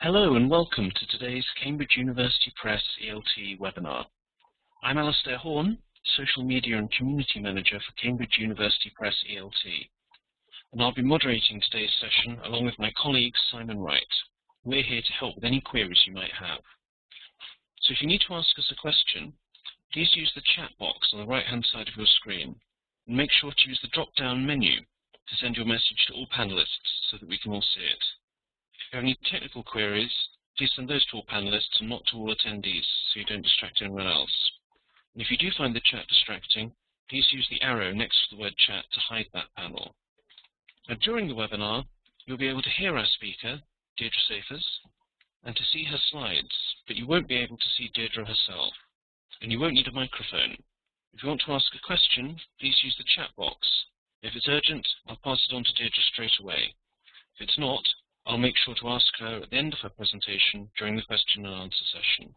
Hello and welcome to today's Cambridge University Press ELT webinar. I'm Alastair Horn, Social Media and Community Manager for Cambridge University Press ELT, and I'll be moderating today's session along with my colleague Simon Wright. We're here to help with any queries you might have. So if you need to ask us a question, please use the chat box on the right-hand side of your screen, and make sure to use the drop-down menu to send your message to all panelists so that we can all see it. If you have any technical queries, please send those to all panelists and not to all attendees so you don't distract anyone else. And if you do find the chat distracting, please use the arrow next to the word chat to hide that panel. Now, during the webinar, you'll be able to hear our speaker, Deirdre Cijffers, and to see her slides, but you won't be able to see Deirdre herself, and you won't need a microphone. If you want to ask a question, please use the chat box. If it's urgent, I'll pass it on to Deirdre straight away. If it's not, I'll make sure to ask her at the end of her presentation during the question and answer session.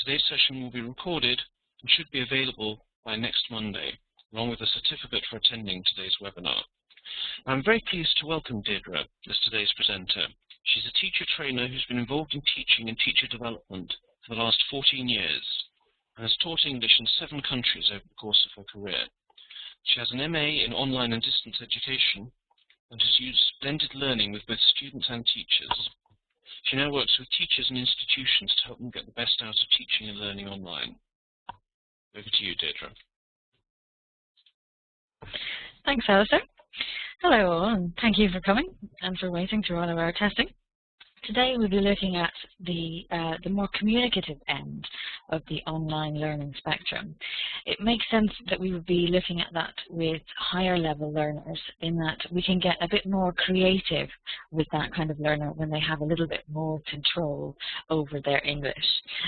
Today's session will be recorded and should be available by next Monday, along with a certificate for attending today's webinar. I'm very pleased to welcome Deirdre as today's presenter. She's a teacher trainer who's been involved in teaching and teacher development for the last 14 years and has taught English in 7 countries over the course of her career. She has an MA in online and distance education and has used blended learning with both students and teachers. She now works with teachers and institutions to help them get the best out of teaching and learning online. Over to you, Deirdre. Thanks, Alistair. Hello all, and thank you for coming and for waiting through all of our testing. Today we'll be looking at the more communicative end of the online learning spectrum. It makes sense that we would be looking at that with higher level learners, in that we can get a bit more creative with that kind of learner when they have a little bit more control over their English.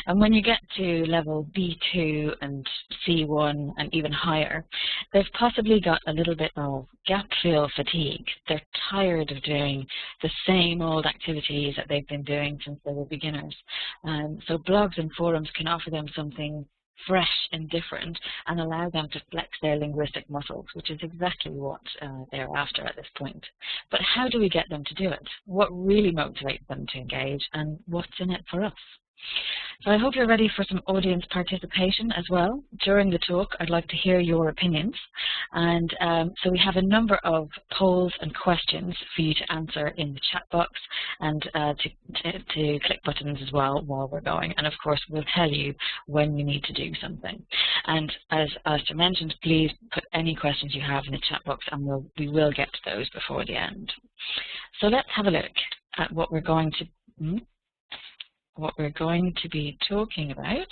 And when you get to level B2 and C1 and even higher, they've possibly got a little bit of gap fill fatigue. They're tired of doing the same old activities that they've been doing since they were beginners. So blogs and forums can offer them something fresh and different and allow them to flex their linguistic muscles, which is exactly what they're after at this point. But how do we get them to do it? What really motivates them to engage, and what's in it for us? So I hope you're ready for some audience participation as well. During the talk, I'd like to hear your opinions. And so we have a number of polls and questions for you to answer in the chat box, and to click buttons as well while we're going. And of course, we'll tell you when you need to do something. And as Alistair mentioned, please put any questions you have in the chat box, and we will get to those before the end. So let's have a look at what we're going to be talking about.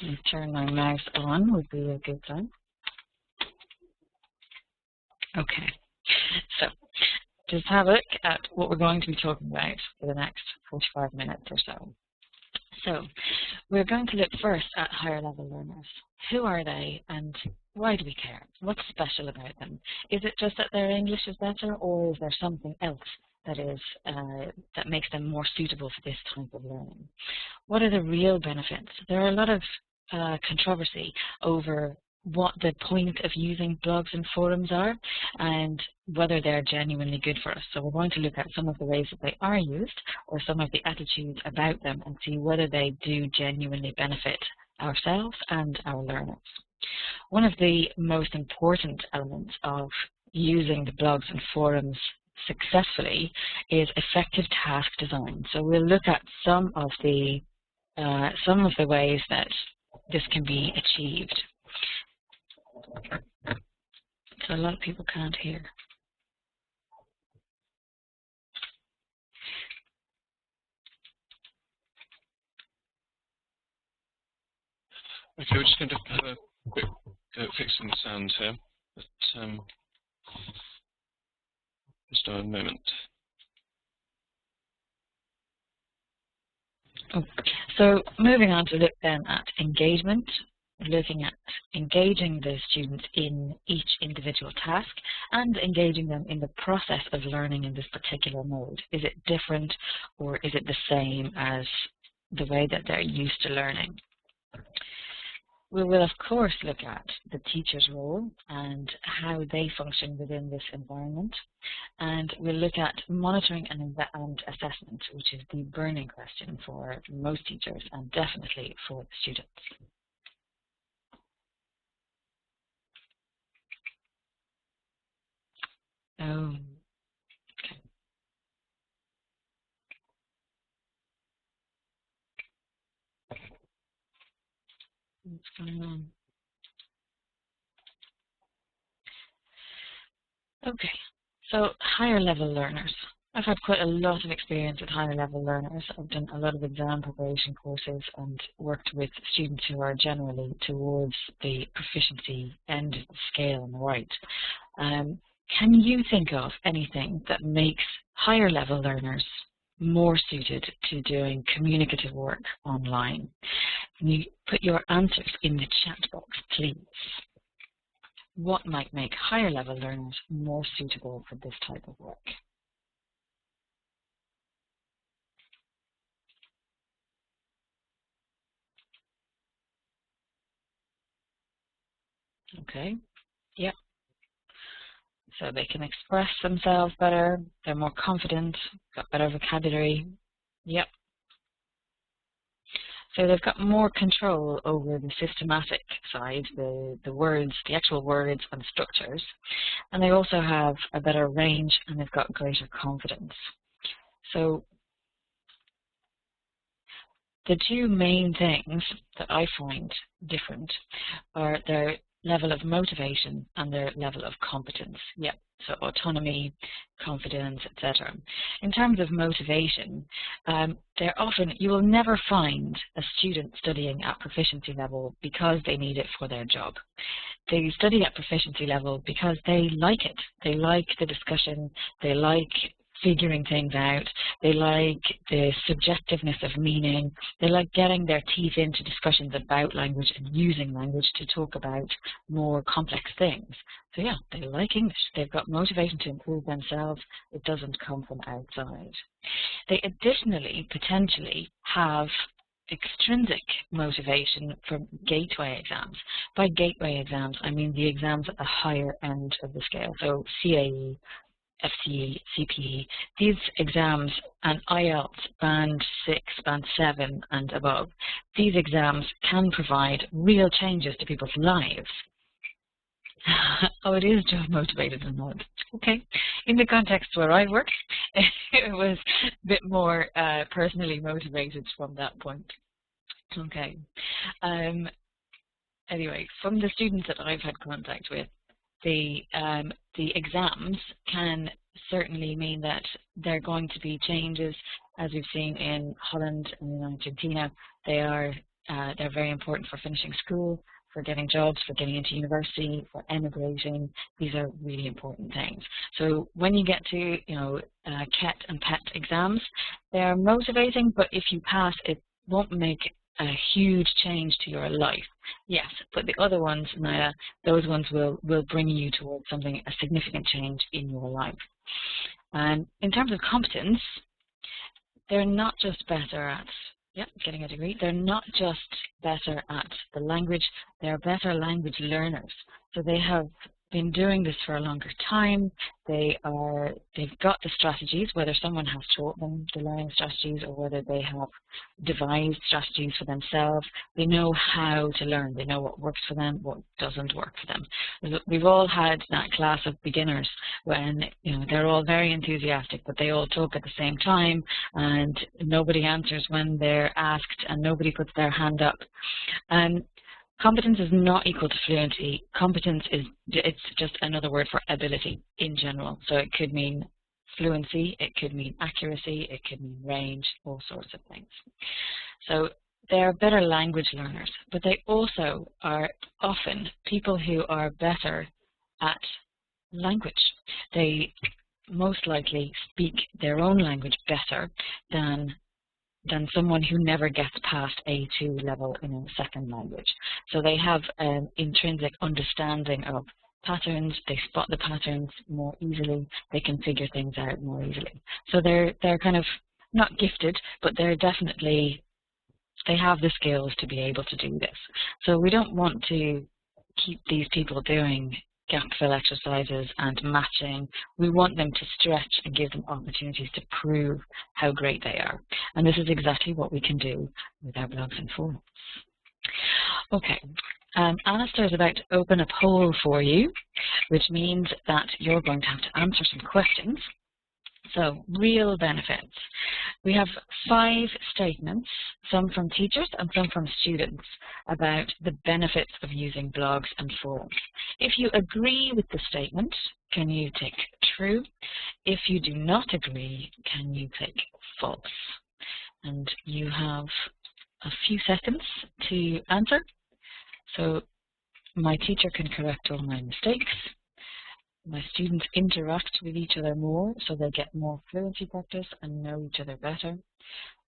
And turn my mouse on would be a good time. Okay, so just have a look at what we're going to be talking about for the next 45 minutes or so. So we're going to look first at higher level learners. Who are they and why do we care? What's special about them? Is it just that their English is better, or is there something else that makes them more suitable for this type of learning? What are the real benefits? There are a lot of controversy over what the point of using blogs and forums are and whether they're genuinely good for us. So we're going to look at some of the ways that they are used, or some of the attitudes about them, and see whether they do genuinely benefit ourselves and our learners. One of the most important elements of using the blogs and forums successfully is effective task design. So we'll look at some of the ways that this can be achieved. So a lot of people can't hear. Okay, we're just going to have a quick go at fixing the sound here, but just a moment. So moving on to look then at engagement, looking at engaging the students in each individual task and engaging them in the process of learning in this particular mode. Is it different, or is it the same as the way that they're used to learning? We will, of course, look at the teacher's role and how they function within this environment. And we'll look at monitoring and assessment, which is the burning question for most teachers and definitely for the students. Okay. What's going on? Okay, so higher level learners. I've had quite a lot of experience with higher level learners. I've done a lot of exam preparation courses and worked with students who are generally towards the proficiency end of the scale on the right. Can you think of anything that makes higher level learners more suited to doing communicative work online? Can you put your answers in the chat box, please? What might make higher level learners more suitable for this type of work? Okay, yep. So they can express themselves better, they're more confident, got better vocabulary, yep. So they've got more control over the systematic side, the words, the actual words and structures, and they also have a better range and they've got greater confidence. So the two main things that I find different are their level of motivation and their level of competence. Yep, so autonomy, confidence, etc. In terms of motivation, they're often, you will never find a student studying at proficiency level because they need it for their job. They study at proficiency level because they like it. They like the discussion, they like figuring things out, they like the subjectiveness of meaning, they like getting their teeth into discussions about language and using language to talk about more complex things. So yeah, they like English, they've got motivation to improve themselves, it doesn't come from outside. They additionally potentially have extrinsic motivation for gateway exams. By gateway exams, I mean the exams at the higher end of the scale, so CAE, FCE, CPE, these exams and IELTS band 6, band 7 and above, these exams can provide real changes to people's lives. Oh, it is job motivated and not. Okay. In the context where I work, it was a bit more personally motivated from that point. Okay. Anyway, from the students that I've had contact with, the exams can certainly mean that there are going to be changes, as we've seen in Holland and in Argentina. They're very important for finishing school, for getting jobs, for getting into university, for emigrating. These are really important things. So when you get to CET and PET exams, they're motivating, but if you pass, it won't make a huge change to your life. Yes, but the other ones, Naya, those ones will bring you towards something, a significant change in your life. And in terms of competence, they're not just better at getting a degree, they're not just better at the language, they're better language learners. So they have been doing this for a longer time. They've got the strategies, whether someone has taught them the learning strategies or whether they have devised strategies for themselves. They know how to learn. They know what works for them, what doesn't work for them. We've all had that class of beginners when they're all very enthusiastic, but they all talk at the same time and nobody answers when they're asked and nobody puts their hand up. And competence is not equal to fluency. Competence it's just another word for ability in general. So it could mean fluency, it could mean accuracy, it could mean range, all sorts of things. So they're better language learners, but they also are often people who are better at language. They most likely speak their own language better than someone who never gets past A2 level in a second language. So they have an intrinsic understanding of patterns, they spot the patterns more easily, they can figure things out more easily. So they're kind of not gifted, but they're definitely They have the skills to be able to do this. So we don't want to keep these people doing gap fill exercises and matching. We want them to stretch and give them opportunities to prove how great they are. And this is exactly what we can do with our blogs and forums. Okay, Alistair is about to open a poll for you, which means that you're going to have to answer some questions. So, real benefits. We have 5 statements, some from teachers and some from students, about the benefits of using blogs and forums. If you agree with the statement, can you tick true? If you do not agree, can you click false? And you have a few seconds to answer. So, my teacher can correct all my mistakes. My students interact with each other more, so they get more fluency practice and know each other better.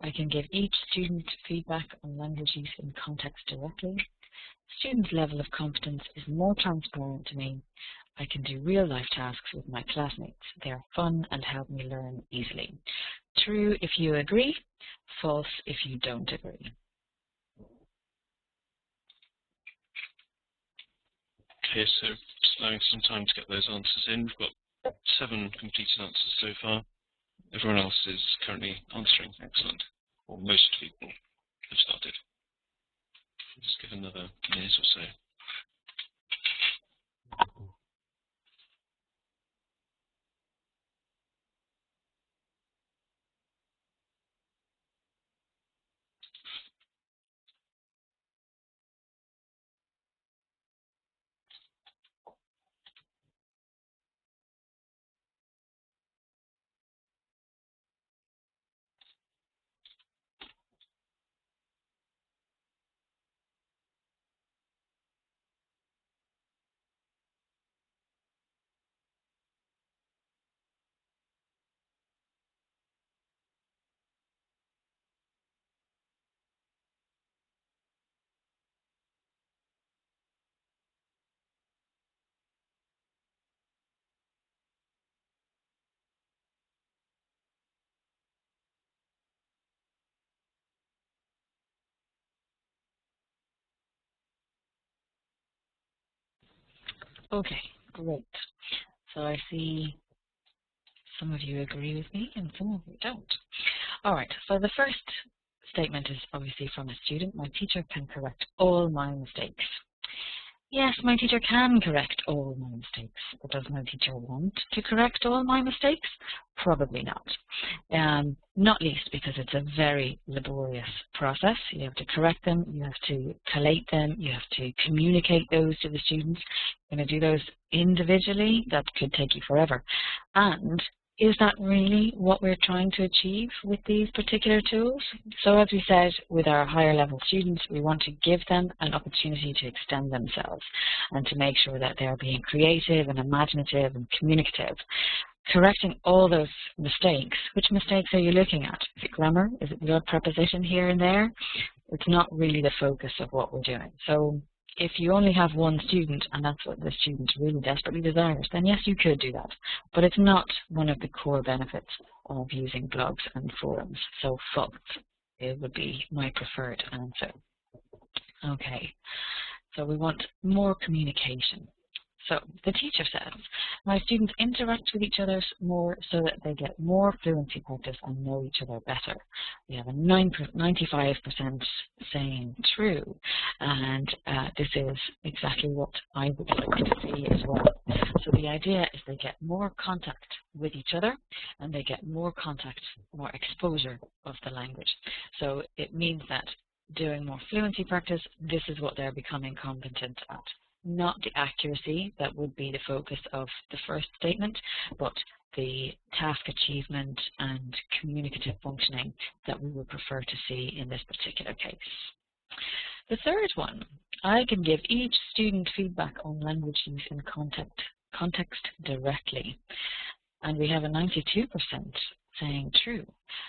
I can give each student feedback on language use in context directly. Students' level of competence is more transparent to me. I can do real-life tasks with my classmates. They are fun and help me learn easily. True if you agree, false if you don't agree. Okay, so just allowing some time to get those answers in. We've got 7 completed answers so far. Everyone else is currently answering. Excellent. Or most people have started. Just give another minute or so. Okay, great. So I see some of you agree with me and some of you don't. All right, so the first statement is obviously from a student. My teacher can correct all my mistakes. Yes, my teacher can correct all my mistakes, but does my teacher want to correct all my mistakes? Probably not. Not least because it's a very laborious process. You have to correct them, you have to collate them, you have to communicate those to the students. You're going to do those individually. That could take you forever. And is that really what we're trying to achieve with these particular tools? So as we said, with our higher level students, we want to give them an opportunity to extend themselves and to make sure that they're being creative and imaginative and communicative. Correcting all those mistakes, which mistakes are you looking at? Is it grammar? Is it the odd preposition here and there? It's not really the focus of what we're doing. So if you only have one student and that's what the student really desperately desires, then yes, you could do that. But it's not one of the core benefits of using blogs and forums. So false, it would be my preferred answer. Okay, so we want more communication. So the teacher says, my students interact with each other more so that they get more fluency practice and know each other better. We have a 95% saying true, and this is exactly what I would like to see as well. So the idea is they get more contact with each other and they get more contact, more exposure of the language. So it means that doing more fluency practice, this is what they're becoming competent at. Not the accuracy that would be the focus of the first statement, but the task achievement and communicative functioning that we would prefer to see in this particular case. The third one, I can give each student feedback on language use in context directly. And we have a 92% saying true.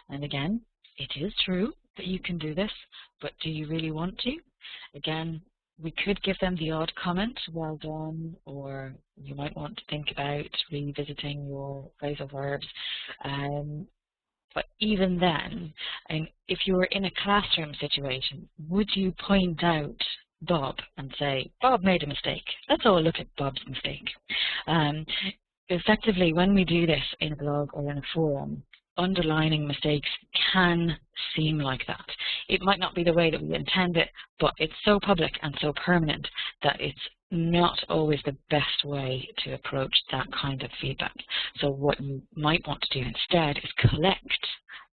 And again, it is true that you can do this, but do you really want to? Again, we could give them the odd comment, well done, or you might want to think about revisiting your phrasal verbs. But even then, and if you were in a classroom situation, would you point out Bob and say, Bob made a mistake. Let's all look at Bob's mistake. Effectively, when we do this in a blog or in a forum, underlining mistakes can seem like that. It might not be the way that we intend it, but it's so public and so permanent that it's not always the best way to approach that kind of feedback. So what you might want to do instead is collect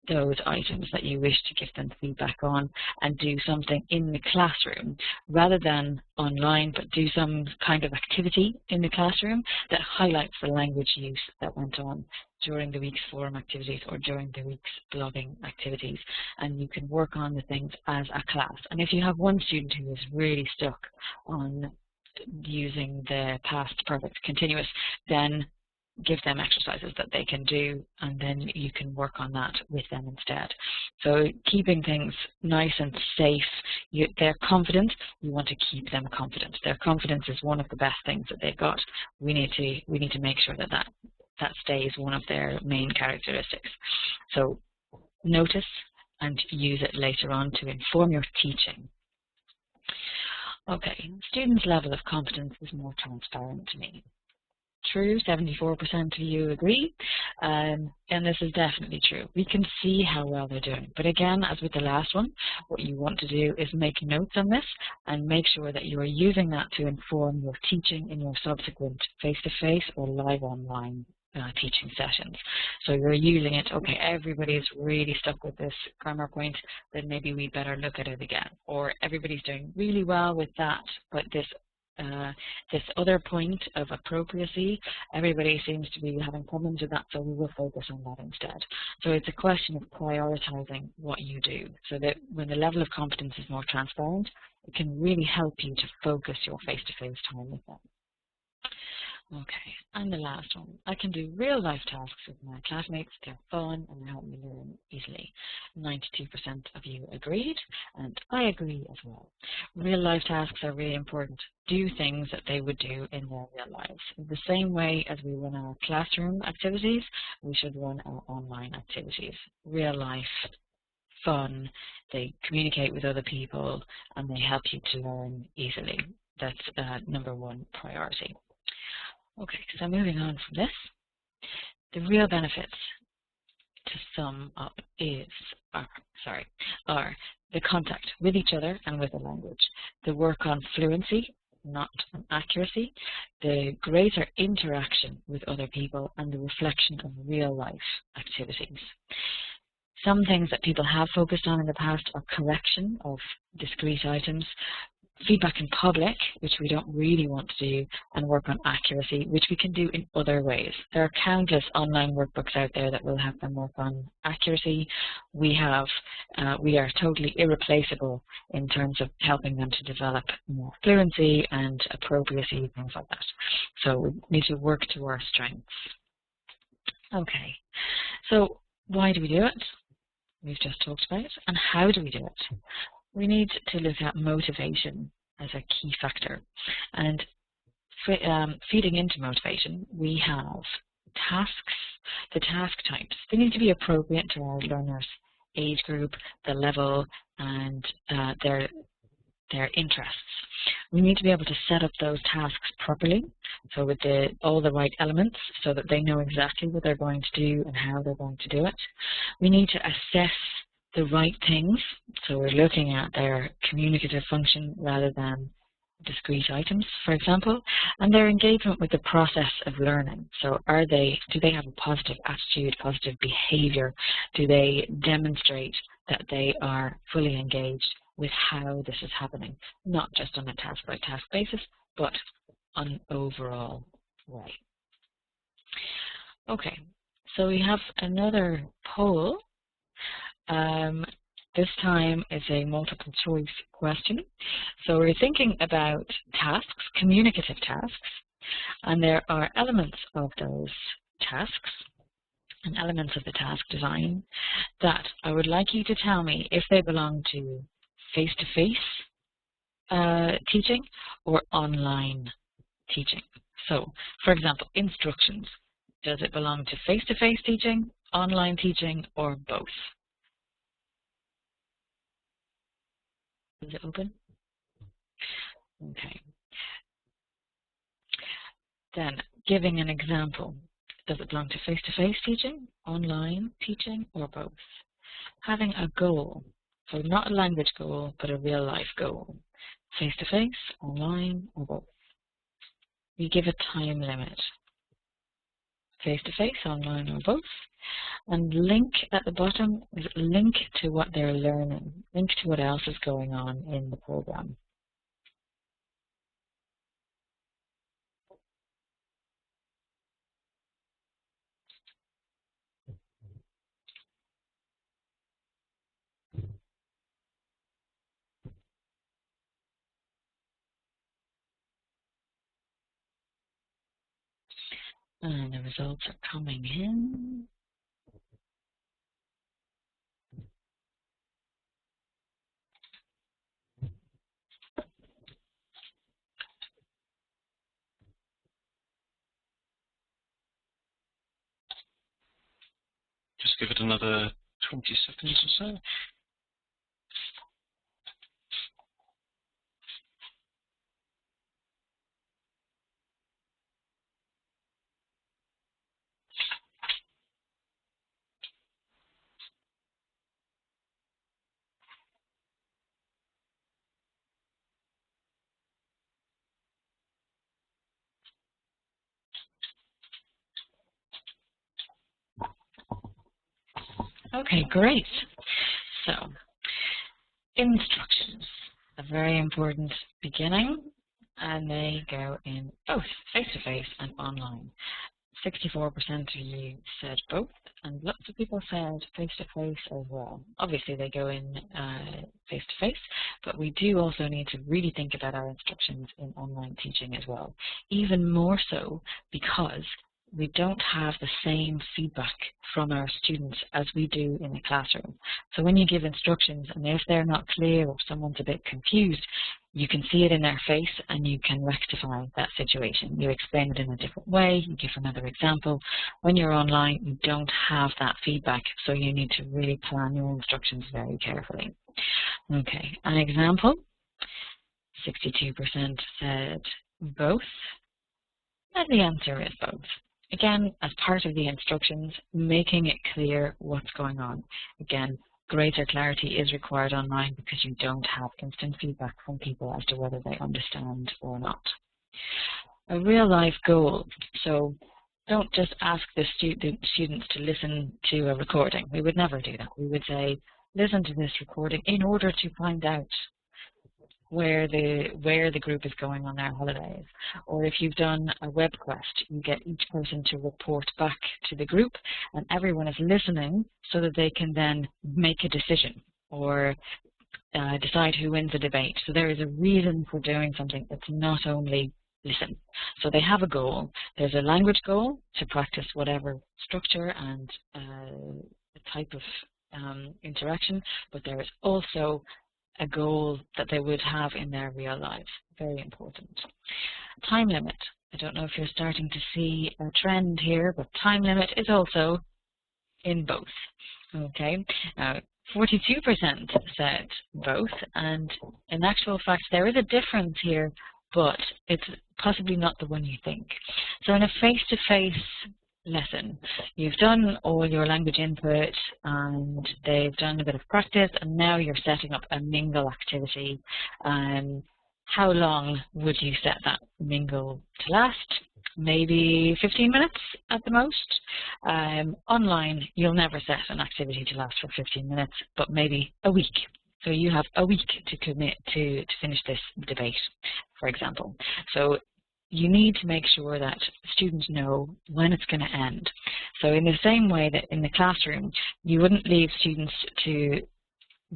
those items that you wish to give them feedback on and do something in the classroom rather than online, but do some kind of activity in the classroom that highlights the language use that went on during the week's forum activities or during the week's blogging activities, and you can work on the things as a class. And if you have one student who is really stuck on using the past perfect continuous, then give them exercises that they can do, and then you can work on that with them instead. So keeping things nice and safe. They're confident, you want to keep them confident. Their confidence is one of the best things that they've got. We need to make sure that that stays one of their main characteristics. So notice and use it later on to inform your teaching. Okay, students' level of competence is more transparent to me. True, 74% of you agree, and this is definitely true. We can see how well they're doing. But again, as with the last one, what you want to do is make notes on this and make sure that you are using that to inform your teaching in your subsequent face-to-face or live online teaching sessions. So you're using it, okay, everybody's really stuck with this grammar point, then maybe we better look at it again. Or everybody's doing really well with that, but this other point of appropriacy, everybody seems to be having problems with that, so we will focus on that instead. So it's a question of prioritizing what you do, so that when the level of competence is more transparent, it can really help you to focus your face-to-face time with them. Okay, and the last one. I can do real-life tasks with my classmates. They're fun and help me learn easily. 92% of you agreed, and I agree as well. Real-life tasks are really important. Do things that they would do in their real lives. In the same way as we run our classroom activities, we should run our online activities. Real-life, fun, they communicate with other people, and they help you to learn easily. That's number one priority. Okay, so moving on from this, the real benefits to sum up are the contact with each other and with the language, the work on fluency, not on accuracy, the greater interaction with other people, and the reflection of real life activities. Some things that people have focused on in the past are correction of discrete items, feedback in public, which we don't really want to do, and work on accuracy, which we can do in other ways. There are countless online workbooks out there that will have them work on accuracy. We are totally irreplaceable in terms of helping them to develop more fluency and appropriacy, things like that. So we need to work to our strengths. Okay, so why do we do it? We've just talked about it. And how do we do it? We need to look at motivation as a key factor. And feeding into motivation, we have tasks, the task types. They need to be appropriate to our learners' age group, the level, and their interests. We need to be able to set up those tasks properly, so with all the right elements, so that they know exactly what they're going to do and how they're going to do it. We need to assess the right things, so we're looking at their communicative function rather than discrete items, for example, and their engagement with the process of learning. So do they have a positive attitude, positive behavior? Do they demonstrate that they are fully engaged with how this is happening, not just on a task-by-task basis, but on an overall way? Okay, so we have another poll. This time is a multiple choice question. So we're thinking about tasks, communicative tasks, and there are elements of those tasks and elements of the task design that I would like you to tell me if they belong to face-to-face teaching or online teaching. So, for example, instructions. Does it belong to face-to-face teaching online teaching, or both? Is it open? Okay. Then, giving an example. Does it belong to face-to-face teaching, online teaching, or both? Having a goal. So not a language goal, but a real-life goal. Face-to-face, online, or both? We give a time limit. Face-to-face, online, or both? And link at the bottom is link to what they're learning. Link to what else is going on in the program. And the results are coming in. Just give it another 20 seconds or so. Okay, great. So, instructions, a very important beginning, and they go in both face-to-face and online. 64% of you said both, and lots of people said face-to-face as well. Obviously, they go in face-to-face, but we do also need to really think about our instructions in online teaching as well. Even more so because we don't have the same feedback from our students as we do in a classroom. So when you give instructions, and if they're not clear or someone's a bit confused, you can see it in their face and you can rectify that situation. You explain it in a different way, you give another example. When you're online, you don't have that feedback, so you need to really plan your instructions very carefully. Okay, an example, 62% said both, and the answer is both. Again, as part of the instructions, making it clear what's going on. Again, greater clarity is required online because you don't have instant feedback from people as to whether they understand or not. A real-life goal. So don't just ask the students to listen to a recording. We would never do that. We would say, listen to this recording in order to find out where the group is going on their holidays. Or if you've done a web quest, you get each person to report back to the group, and everyone is listening so that they can then make a decision or decide who wins the debate. So there is a reason for doing something. It's not only listen. So they have a goal. There's a language goal to practice whatever structure and type of interaction, but there is also a goal that they would have in their real life. Very important. Time limit. I don't know if you're starting to see a trend here, but time limit is also in both. Okay. Now, 42% said both, and in actual fact, there is a difference here, but it's possibly not the one you think. So in a face-to-face lesson, you've done all your language input and they've done a bit of practice, and now you're setting up a mingle activity. How long would you set that mingle to last? Maybe 15 minutes at the most. Online, you'll never set an activity to last for 15 minutes, but maybe a week. So you have a week to commit to finish this debate, for example. So you need to make sure that students know when it's going to end. So in the same way that in the classroom, you wouldn't leave students to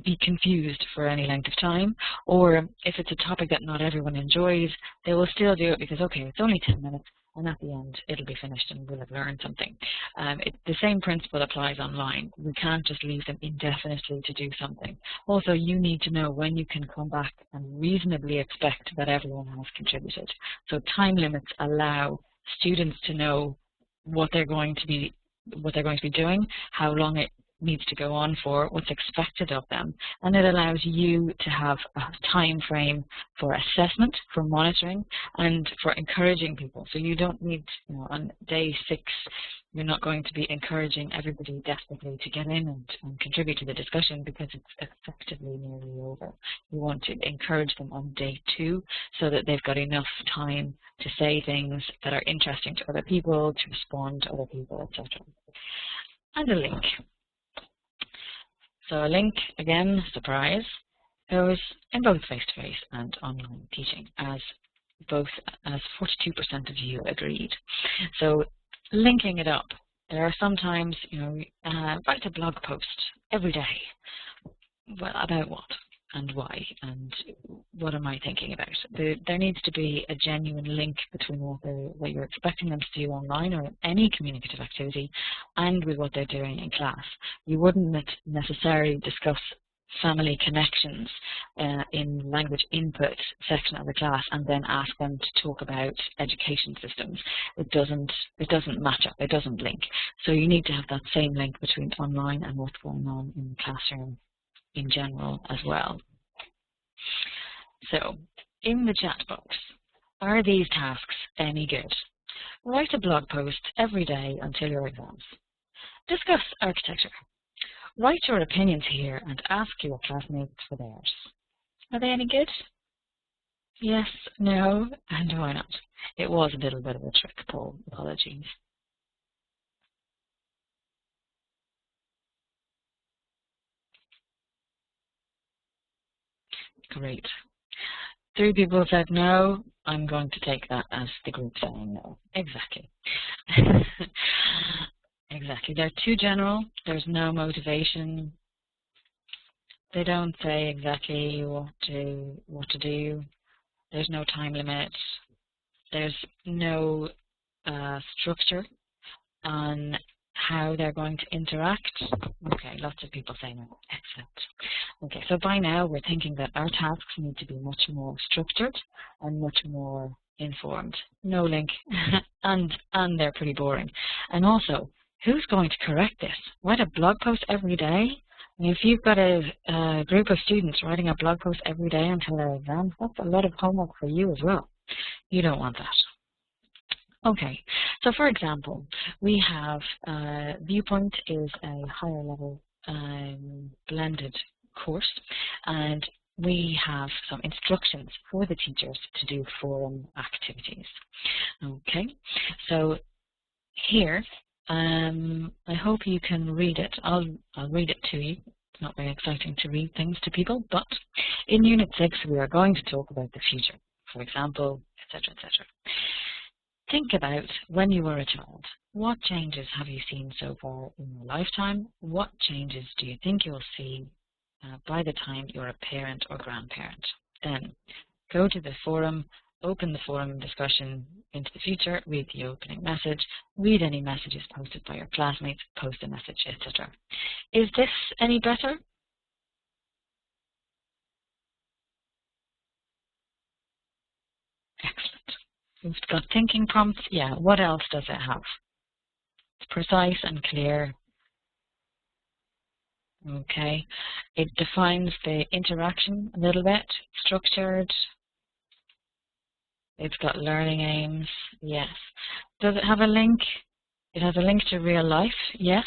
be confused for any length of time, or if it's a topic that not everyone enjoys, they will still do it because, okay, it's only 10 minutes, and at the end, it'll be finished and we'll have learned something. The same principle applies online. We can't just leave them indefinitely to do something. Also, you need to know when you can come back and reasonably expect that everyone has contributed. So time limits allow students to know what they're going to be what they're going to be doing, how long it needs to go on for, what's expected of them, and it allows you to have a time frame for assessment, for monitoring, and for encouraging people. So you don't need, on day 6, you're not going to be encouraging everybody desperately to get in and contribute to the discussion, because it's effectively nearly over. You want to encourage them on day 2 so that they've got enough time to say things that are interesting to other people, to respond to other people, etc. And a link. So a link, again, surprise, goes in both face-to-face and online teaching, as 42% of you agreed. So linking it up, there are sometimes, write a blog post every day. Well, about what and why and what am I thinking about? There needs to be a genuine link between what you're expecting them to do online or any communicative activity and with what they're doing in class. You wouldn't necessarily discuss family connections in language input section of the class and then ask them to talk about education systems. It doesn't match up, it doesn't link. So you need to have that same link between online and what's going on in the classroom in general as well. So in the chat box, are these tasks any good? Write a blog post every day until your exams. Discuss architecture. Write your opinions here and ask your classmates for theirs. Are they any good? Yes, no, and why not? It was a little bit of a trick poll, apologies. Great. 3 people said no. I'm going to take that as the group saying no. Exactly. Exactly. They're too general. There's no motivation. They don't say exactly what to do. There's no time limit. There's no structure on how they're going to interact. Okay, lots of people say no. Excellent. Okay, so by now we're thinking that our tasks need to be much more structured and much more informed. No link, and they're pretty boring. And also, who's going to correct this? Write a blog post every day? And if you've got a group of students writing a blog post every day until their exams, that's a lot of homework for you as well. You don't want that. Okay, so for example, we have Viewpoint is a higher level blended course, and we have some instructions for the teachers to do forum activities. Okay, so here, I hope you can read it. I'll read it to you. It's not very exciting to read things to people, but in Unit 6 we are going to talk about the future, for example, etc., etc. Think about when you were a child. What changes have you seen so far in your lifetime? What changes do you think you'll see by the time you're a parent or grandparent? Then go to the forum, open the forum discussion into the future, read the opening message, read any messages posted by your classmates, post a message, etc. Is this any better? Excellent. We've got thinking prompts. Yeah, what else does it have? It's precise and clear. Okay. It defines the interaction a little bit, structured. It's got learning aims. Yes. Does it have a link? It has a link to real life. Yes.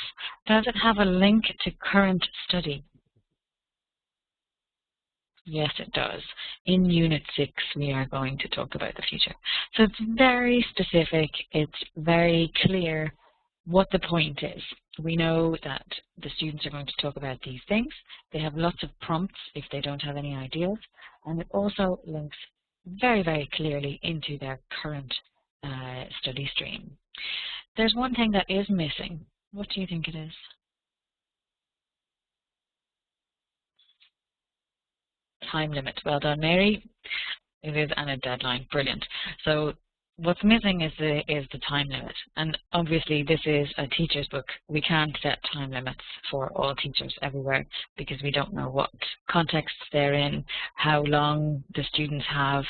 Does it have a link to current study? Yes, it does. In Unit 6, we are going to talk about the future. So it's very specific. It's very clear what the point is. We know that the students are going to talk about these things. They have lots of prompts if they don't have any ideas. And it also links very, very clearly into their current study stream. There's one thing that is missing. What do you think it is? Time limit. Well done, Mary. It is, and a deadline. Brilliant. So What's missing is the time limit, and obviously this is a teacher's book. We can't set time limits for all teachers everywhere because we don't know what contexts they're in, how long the students have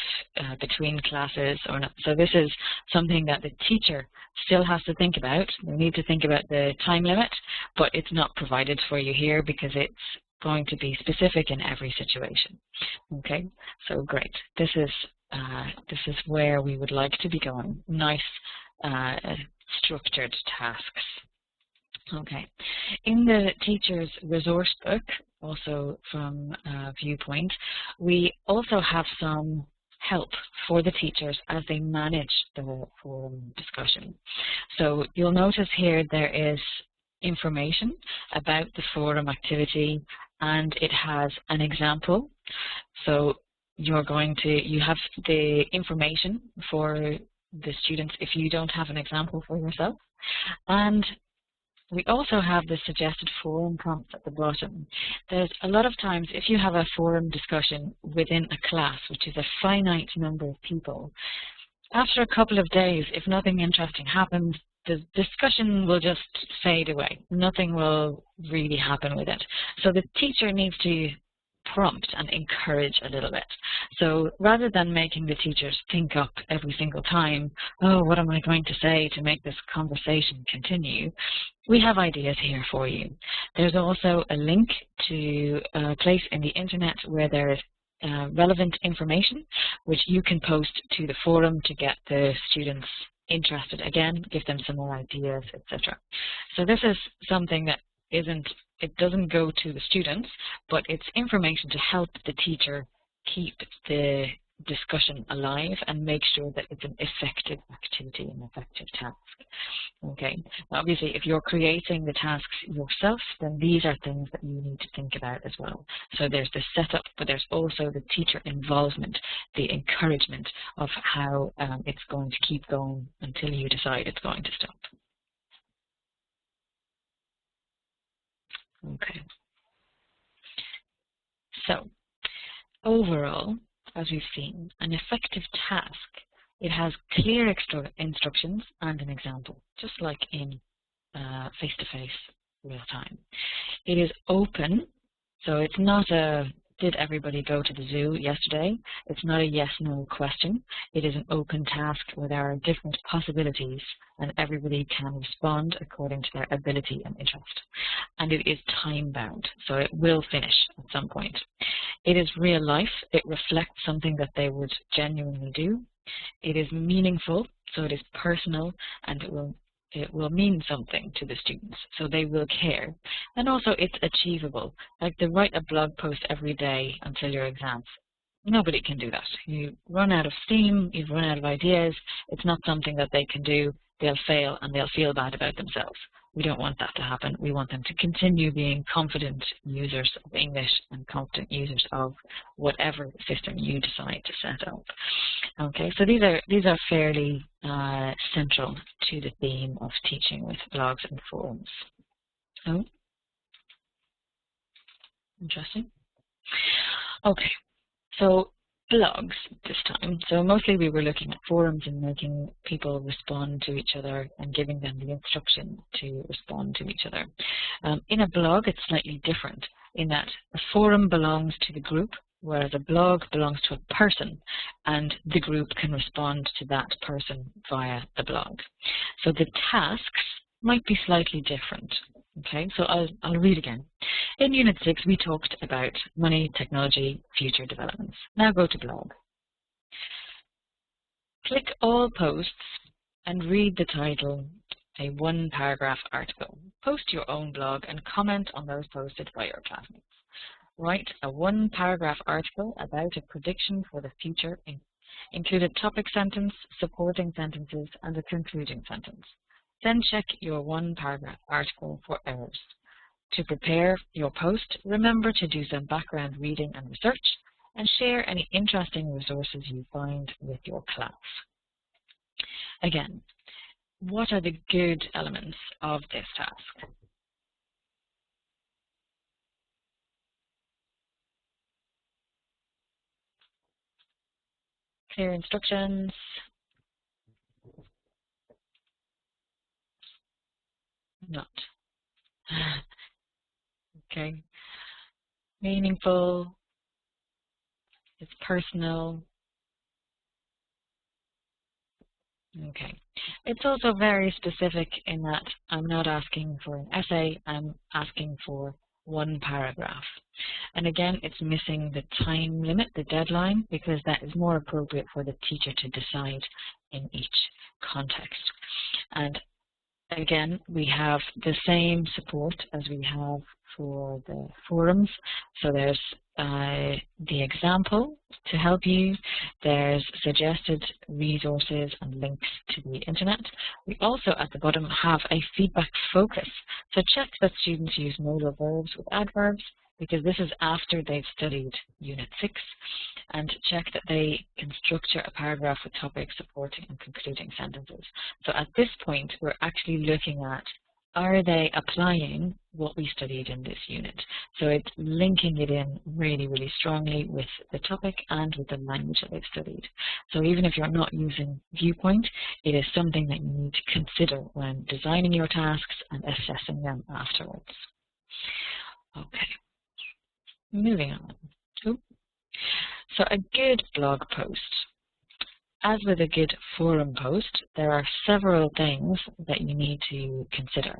between classes or not. So this is something that the teacher still has to think about. They need to think about the time limit, but it's not provided for you here because it's going to be specific in every situation. Okay, so great. This is where we would like to be going. Nice structured tasks. Okay, in the teacher's resource book, also from Viewpoint, we also have some help for the teachers as they manage the forum discussion. So you'll notice here there is information about the forum activity, and it has an example. So you have the information for the students if you don't have an example for yourself. And we also have the suggested forum prompts at the bottom. There's a lot of times if you have a forum discussion within a class, which is a finite number of people, after a couple of days, if nothing interesting happens, the discussion will just fade away. Nothing will really happen with it. So the teacher needs to prompt and encourage a little bit. So rather than making the teachers think up every single time, oh, what am I going to say to make this conversation continue, we have ideas here for you. There's also a link to a place in the internet where there is relevant information which you can post to the forum to get the students interested again, give them some more ideas, etc. So this is something that it doesn't go to the students, but it's information to help the teacher keep the discussion alive and make sure that it's an effective activity, an effective task. Okay, obviously if you're creating the tasks yourself, then these are things that you need to think about as well. So there's the setup, but there's also the teacher involvement, the encouragement of how it's going to keep going until you decide it's going to stop. Okay. So overall, as we've seen, an effective task, it has clear instructions and an example, just like in face-to-face real time. It is open, so it's not a did everybody go to the zoo yesterday? It's not a yes-no question. It is an open task where there are different possibilities and everybody can respond according to their ability and interest. And it is time-bound, so it will finish at some point. It is real life. It reflects something that they would genuinely do. It is meaningful, so it is personal, and it will mean something to the students, so they will care. And also it's achievable, like they write a blog post every day until your exams. Nobody can do that. You run out of steam, you've run out of ideas, it's not something that they can do, they'll fail and they'll feel bad about themselves. We don't want that to happen. We want them to continue being confident users of English and confident users of whatever system you decide to set up. Okay, so these are fairly central to the theme of teaching with blogs and forums. Oh, interesting. Okay, so blogs this time. So mostly we were looking at forums and making people respond to each other and giving them the instruction to respond to each other. In a blog, it's slightly different in that a forum belongs to the group, whereas a blog belongs to a person, and the group can respond to that person via the blog. So the tasks might be slightly different. Okay, so I'll read again. In Unit 6, we talked about money, technology, future developments. Now go to blog. Click all posts and read the title, a one-paragraph article. Post your own blog and comment on those posted by your classmates. Write a one-paragraph article about a prediction for the future. Include a topic sentence, supporting sentences, and a concluding sentence. Then check your one-paragraph article for errors. To prepare your post, remember to do some background reading and research, and share any interesting resources you find with your class. Again, what are the good elements of this task? Clear instructions, not. Okay. Meaningful. It's personal. Okay. It's also very specific in that I'm not asking for an essay, I'm asking for one paragraph. And again, it's missing the time limit, the deadline, because that is more appropriate for the teacher to decide in each context. And again, we have the same support as we have for the forums. So there's the example to help you. There's suggested resources and links to the internet. We also at the bottom have a feedback focus. So check that students use modal verbs with adverbs, because this is after they've studied Unit 6, and check that they can structure a paragraph with topics, supporting and concluding sentences. So at this point, we're actually looking at, are they applying what we studied in this unit? So it's linking it in really, really strongly with the topic and with the language that they've studied. So even if you're not using Viewpoint, it is something that you need to consider when designing your tasks and assessing them afterwards. Okay. Moving on. So a good blog post. As with a good forum post, there are several things that you need to consider.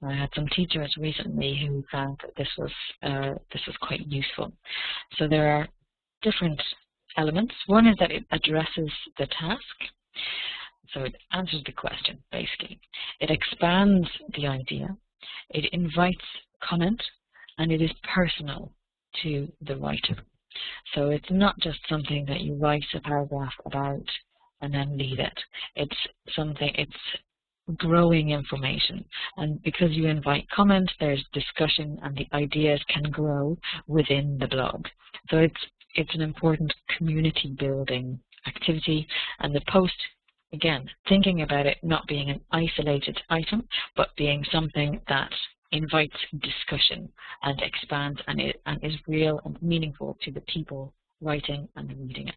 I had some teachers recently who found that this was quite useful. So there are different elements. One is that it addresses the task. So it answers the question, basically. It expands the idea. It invites comment, and it is personal to the writer. So it's not just something that you write a paragraph about and then leave it. It's growing information. And because you invite comment, there's discussion and the ideas can grow within the blog. So it's an important community building activity. And the post, again, thinking about it not being an isolated item, but being something that invites discussion and expands and is real and meaningful to the people writing and reading it.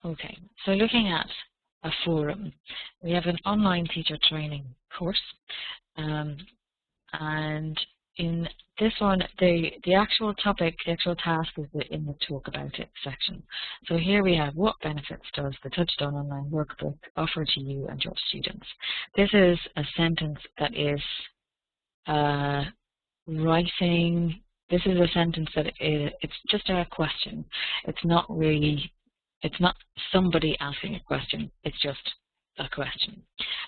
Okay, so looking at a forum, we have an online teacher training course, and in this one, the actual topic, the actual task is in the Talk About It section. So here we have, what benefits does the Touchstone Online Workbook offer to you and your students? This is a sentence that is writing. This is a sentence that it's just a question. It's not somebody asking a question. It's just a question,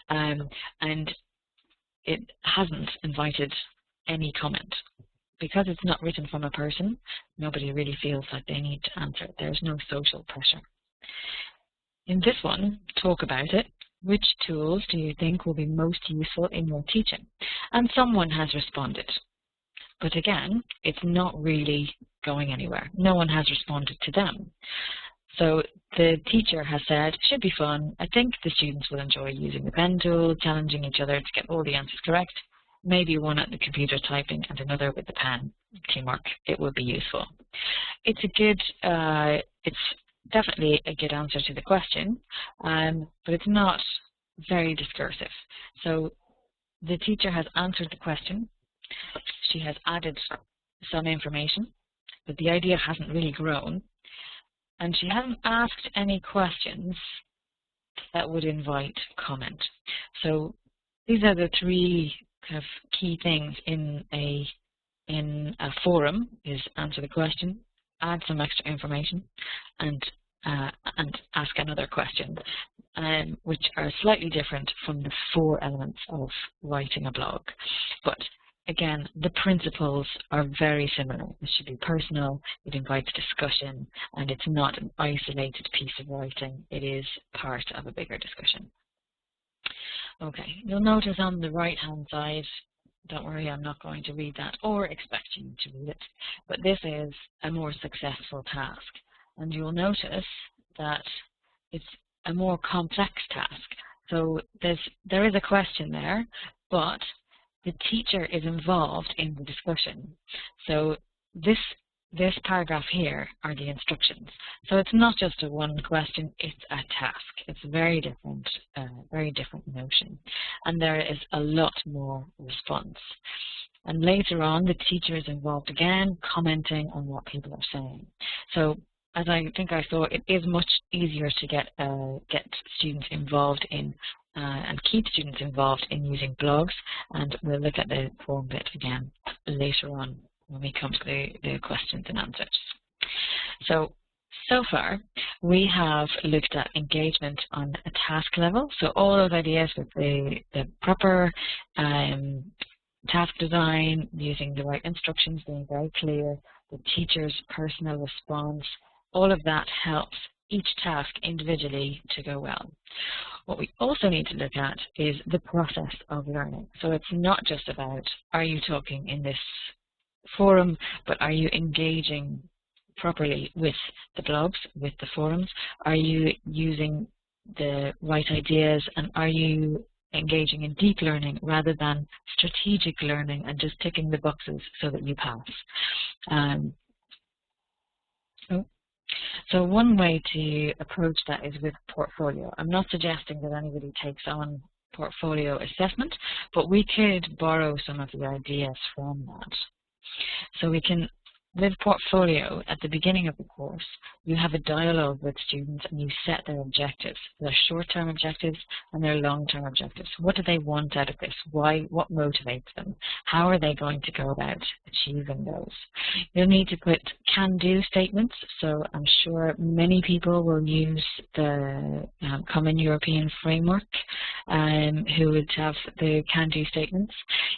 and it hasn't invited any comment. Because it's not written from a person, nobody really feels like they need to answer it. There's no social pressure. In this one, Talk About It. Which tools do you think will be most useful in your teaching? And someone has responded. But again, it's not really going anywhere. No one has responded to them. So the teacher has said, should be fun. I think the students will enjoy using the pen tool, challenging each other to get all the answers correct. Maybe one at the computer typing and another with the pen. Teamwork. It would be useful. It's definitely a good answer to the question, but it's not very discursive. So the teacher has answered the question. She has added some information, but the idea hasn't really grown. And she hasn't asked any questions that would invite comment. So these are the three kind of key things in a forum: is answer the question, add some extra information, and ask another question, which are slightly different from the 4 elements of writing a blog. But again, the principles are very similar. It should be personal, it invites discussion, and it's not an isolated piece of writing. It is part of a bigger discussion. Okay, you'll notice on the right-hand side, don't worry, I'm not going to read that or expect you to read it, but this is a more successful task. And you'll notice that it's a more complex task. So there is a question there, but the teacher is involved in the discussion. So this this paragraph here are the instructions. So it's not just a one question, it's a task. It's a very different notion. And there is a lot more response. And later on, the teacher is involved again, commenting on what people are saying. So as I think I thought, it is much easier to get students involved in and keep students involved in using blogs. And we'll look at the form bit again later on when we come to the questions and answers. So far, we have looked at engagement on a task level. So all those ideas with the proper task design, using the right instructions, being very clear, the teacher's personal response, all of that helps each task individually to go well. What we also need to look at is the process of learning. So it's not just about, are you talking in this forum, but are you engaging properly with the blogs, with the forums? Are you using the right ideas, and are you engaging in deep learning rather than strategic learning and just ticking the boxes so that you pass? So one way to approach that is with portfolio. I'm not suggesting that anybody takes on portfolio assessment, but we could borrow some of the ideas from that. So we can, with portfolio, at the beginning of the course, you have a dialogue with students and you set their objectives, their short-term objectives and their long-term objectives. What do they want out of this? Why? What motivates them? How are they going to go about achieving those? You'll need to put can-do statements. So I'm sure many people will use the Common European Framework who would have the can-do statements.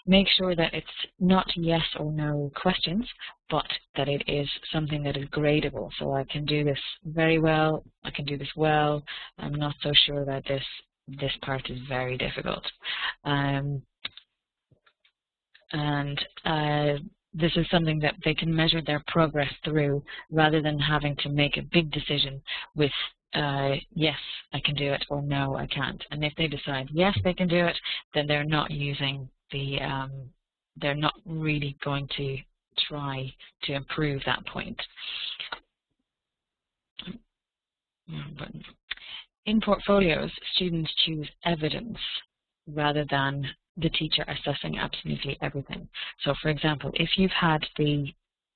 Make sure that it's not yes or no questions, but that it is something that is gradable. So I can do this very well, I can do this well, I'm not so sure about this, this part is very difficult. This is something that they can measure their progress through rather than having to make a big decision with yes, I can do it, or no, I can't. And if they decide yes, they can do it, then they're not using the, they're not really going to try to improve that point. In portfolios, students choose evidence rather than the teacher assessing absolutely everything. So for example, if you've had the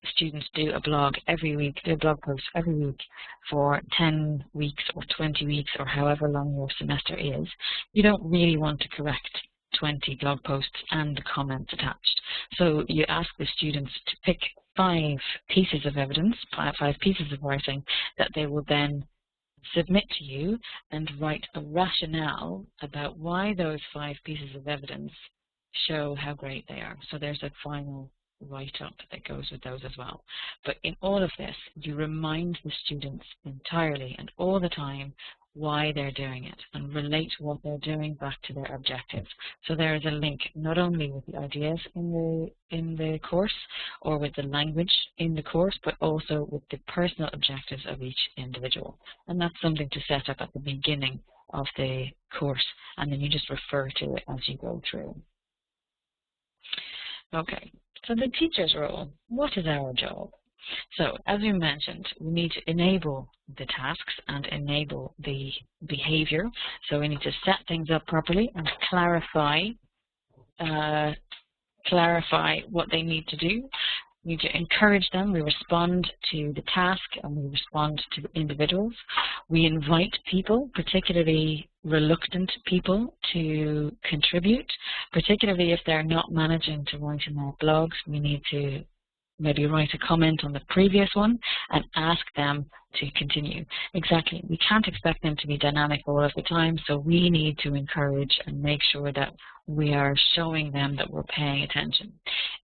students do a blog every week, do a blog post every week for 10 weeks or 20 weeks or however long your semester is, you don't really want to correct 20 blog posts and the comments attached. So you ask the students to pick 5 pieces of evidence, 5 pieces of writing that they will then submit to you and write a rationale about why those 5 pieces of evidence show how great they are. So there's a final write-up that goes with those as well. But in all of this, you remind the students entirely and all the time why they're doing it and relate what they're doing back to their objectives. So there is a link not only with the ideas in the course or with the language in the course, but also with the personal objectives of each individual. And that's something to set up at the beginning of the course, and then you just refer to it as you go through. Okay, so the teacher's role. What is our job? So, as we mentioned, we need to enable the tasks and enable the behavior. So we need to set things up properly and clarify what they need to do. We need to encourage them. We respond to the task and we respond to the individuals. We invite people, particularly reluctant people, to contribute, particularly if they're not managing to write in their blogs. We need to maybe write a comment on the previous one and ask them to continue. Exactly. We can't expect them to be dynamic all of the time, so we need to encourage and make sure that we are showing them that we're paying attention.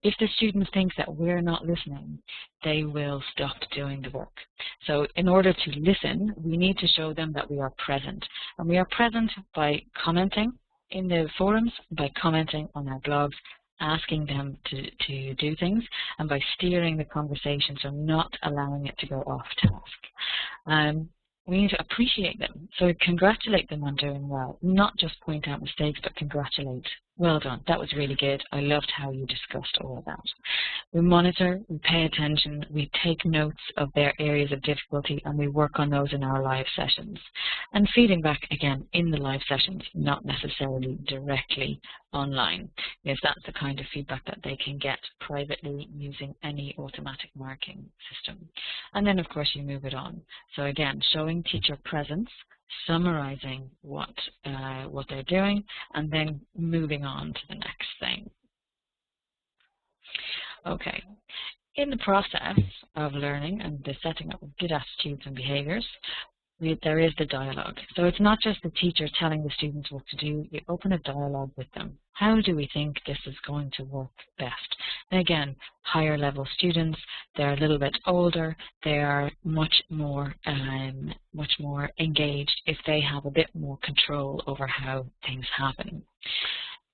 If the student thinks that we're not listening, they will stop doing the work. So in order to listen, we need to show them that we are present. And we are present by commenting in the forums, by commenting on our blogs, asking them to do things, and by steering the conversation, so not allowing it to go off task. We need to appreciate them, so congratulate them on doing well, not just point out mistakes, but congratulate Well done. That was really good. I loved how you discussed all of that. We monitor, we pay attention, we take notes of their areas of difficulty, and we work on those in our live sessions. And feeding back, again, in the live sessions, not necessarily directly online, if that's the kind of feedback that they can get privately using any automatic marking system. And then, of course, you move it on. So again, showing teacher presence, summarizing what they're doing, and then moving on to the next thing. Okay, in the process of learning and the setting up of good attitudes and behaviors, there is the dialogue. So it's not just the teacher telling the students what to do, you open a dialogue with them. How do we think this is going to work best? And again, higher level students, they're a little bit older, they are much more engaged if they have a bit more control over how things happen.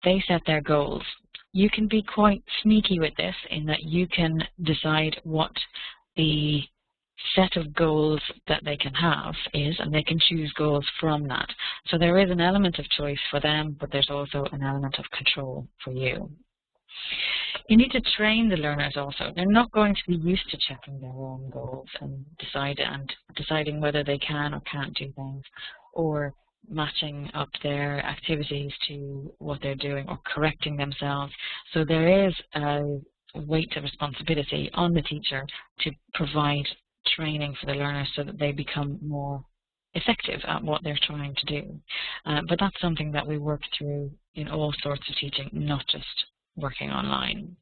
They set their goals. You can be quite sneaky with this in that you can decide what the set of goals that they can have is, and they can choose goals from that. So there is an element of choice for them, but there's also an element of control for you. You need to train the learners also. They're not going to be used to checking their own goals and deciding whether they can or can't do things, or matching up their activities to what they're doing, or correcting themselves. So there is a weight of responsibility on the teacher to provide training for the learners so that they become more effective at what they're trying to do. But that's something that we work through in all sorts of teaching, not just working online.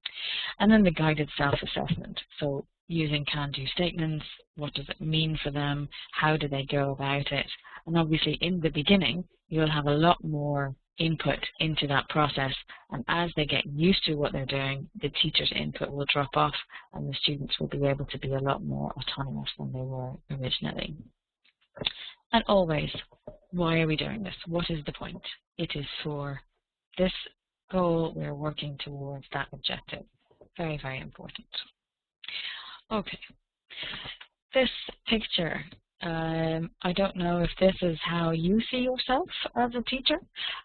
And then the guided self-assessment. So using can-do statements, what does it mean for them, how do they go about it? And obviously in the beginning, you'll have a lot more input into that process, and as they get used to what they're doing, the teacher's input will drop off and the students will be able to be a lot more autonomous than they were originally. And always, why are we doing this? What is the point? It is for this goal, we're working towards that objective. Very, very important. Okay, this picture, I don't know if this is how you see yourself as a teacher,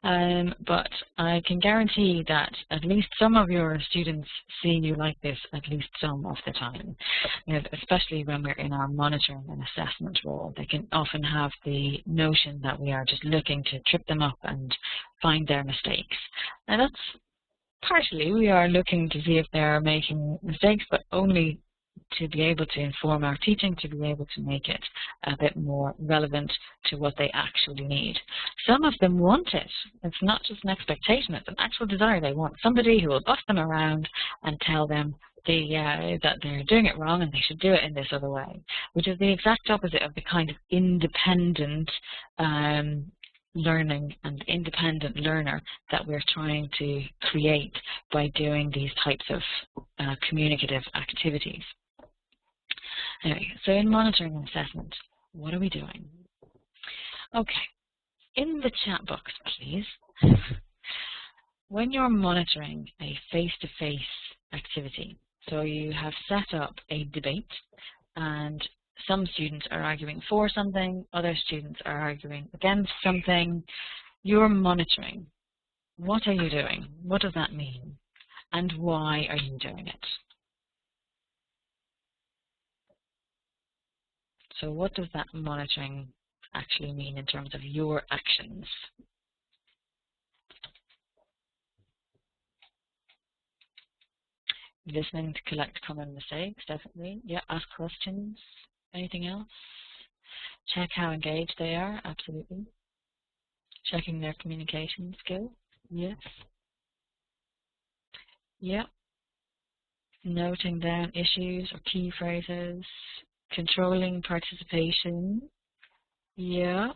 but I can guarantee that at least some of your students see you like this at least some of the time, especially when we're in our monitoring and assessment role. They can often have the notion that we are just looking to trip them up and find their mistakes. And that's partially, we are looking to see if they're making mistakes, but only to be able to inform our teaching, to be able to make it a bit more relevant to what they actually need. Some of them want it. It's not just an expectation, it's an actual desire. They want somebody who will bust them around and tell them that they're doing it wrong and they should do it in this other way, which is the exact opposite of the kind of independent learning and independent learner that we're trying to create by doing these types of communicative activities. Anyway, so in monitoring and assessment, what are we doing? Okay, in the chat box, please. When you're monitoring a face-to-face activity, so you have set up a debate and some students are arguing for something, other students are arguing against something, you're monitoring. What are you doing? What does that mean? And why are you doing it? So what does that monitoring actually mean in terms of your actions? Listening to collect common mistakes, definitely. Yeah, ask questions. Anything else? Check how engaged they are, absolutely. Checking their communication skill, yes. Yeah. Noting down issues or key phrases. Controlling participation, yeah.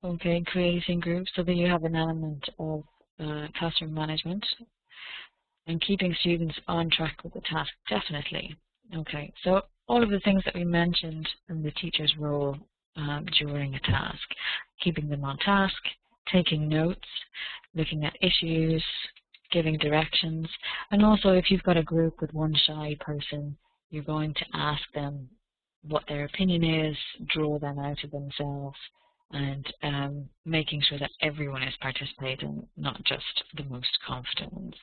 Okay, creating groups so that you have an element of classroom management. And keeping students on track with the task, definitely. Okay, so all of the things that we mentioned in the teacher's role during a task, keeping them on task, taking notes, looking at issues, giving directions, and also if you've got a group with one shy person, you're going to ask them what their opinion is, draw them out of themselves, and making sure that everyone is participating, not just the most confident ones.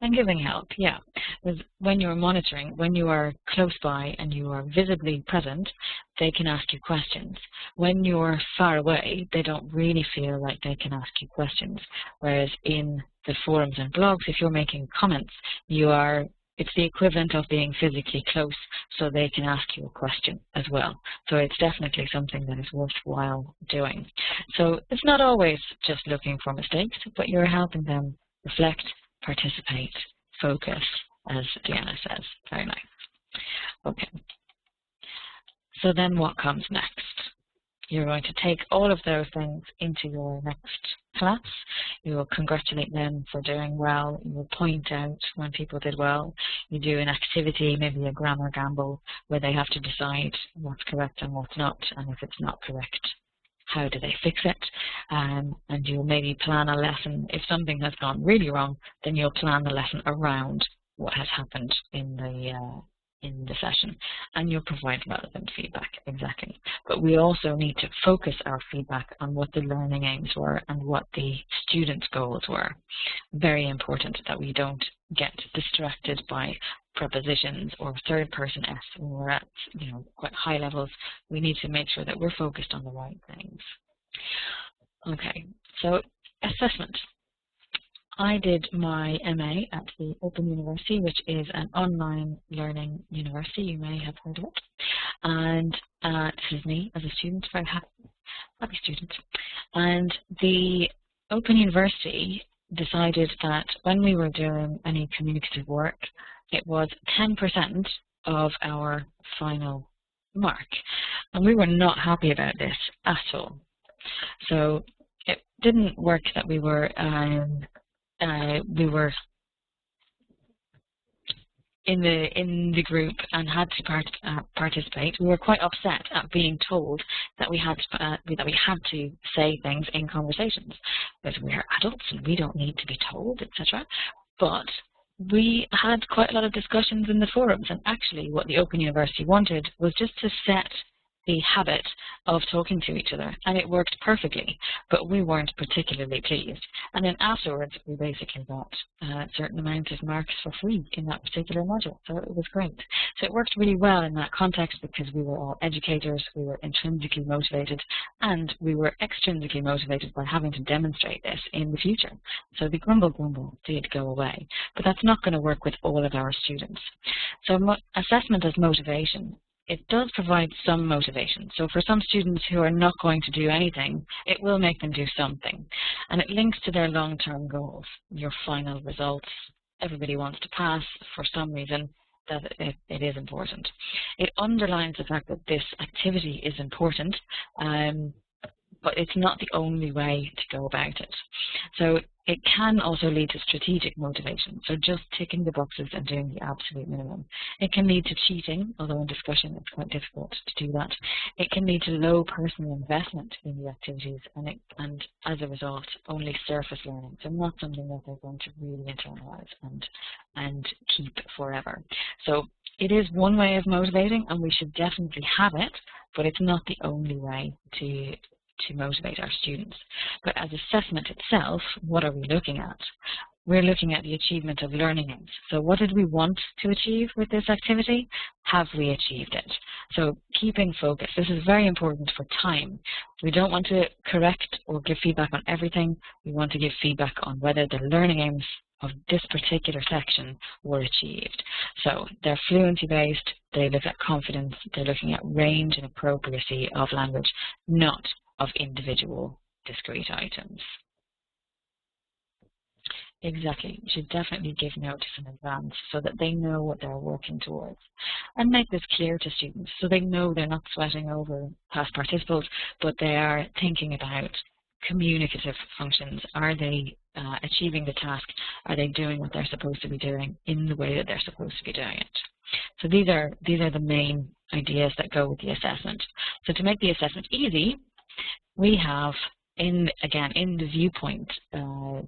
And giving help, yeah. Because when you're monitoring, when you are close by and you are visibly present, they can ask you questions. When you're far away, they don't really feel like they can ask you questions. Whereas in the forums and blogs, if you're making comments, it's the equivalent of being physically close, so they can ask you a question as well. So it's definitely something that is worthwhile doing. So it's not always just looking for mistakes, but you're helping them reflect, participate, focus, as Deanna says. Very nice. Okay. So then what comes next? You're going to take all of those things into your next class. You will congratulate them for doing well. You will point out when people did well. You do an activity, maybe a grammar gamble, where they have to decide what's correct and what's not, and if it's not correct, how do they fix it? And you'll maybe plan a lesson. If something has gone really wrong, then you'll plan the lesson around what has happened in the session, and you'll provide relevant feedback, exactly. But we also need to focus our feedback on what the learning aims were and what the students' goals were. Very important that we don't get distracted by prepositions or third-person S when we're at quite high levels. We need to make sure that we're focused on the right things. Okay, so assessment. I did my MA at the Open University, which is an online learning university. You may have heard of it. And this is me as a student, very happy student. And the Open University decided that when we were doing any communicative work, it was 10% of our final mark. And we were not happy about this at all. So it didn't work that we were in the group and had to participate. We were quite upset at being told that we had to say things in conversations, because we're adults and we don't need to be told, etc. But we had quite a lot of discussions in the forums, and actually what the Open University wanted was just to set the habit of talking to each other, and it worked perfectly, but we weren't particularly pleased. And then afterwards, we basically got a certain amount of marks for free in that particular module, so it was great. So it worked really well in that context because we were all educators, we were intrinsically motivated, and we were extrinsically motivated by having to demonstrate this in the future. So the grumble did go away, but that's not going to work with all of our students. So assessment as motivation, it does provide some motivation. So for some students who are not going to do anything, it will make them do something. And it links to their long-term goals, your final results. Everybody wants to pass for some reason. That it is important. It underlines the fact that this activity is important, but it's not the only way to go about it. So it can also lead to strategic motivation, so just ticking the boxes and doing the absolute minimum. It can lead to cheating, although in discussion it's quite difficult to do that. It can lead to low personal investment in the activities, and as a result, only surface learning, so not something that they're going to really internalize and keep forever. So it is one way of motivating, and we should definitely have it, but it's not the only way to motivate our students. But as assessment itself, what are we looking at? We're looking at the achievement of learning aims. So what did we want to achieve with this activity? Have we achieved it? So keeping focus. This is very important for time. We don't want to correct or give feedback on everything. We want to give feedback on whether the learning aims of this particular section were achieved. So they're fluency based, they look at confidence, they're looking at range and appropriacy of language, not of individual discrete items. Exactly. You should definitely give notice in advance so that they know what they're working towards. And make this clear to students so they know they're not sweating over past participles, but they are thinking about communicative functions. Are they achieving the task? Are they doing what they're supposed to be doing in the way that they're supposed to be doing it? So these are the main ideas that go with the assessment. So to make the assessment easy, we have, again, in the Viewpoint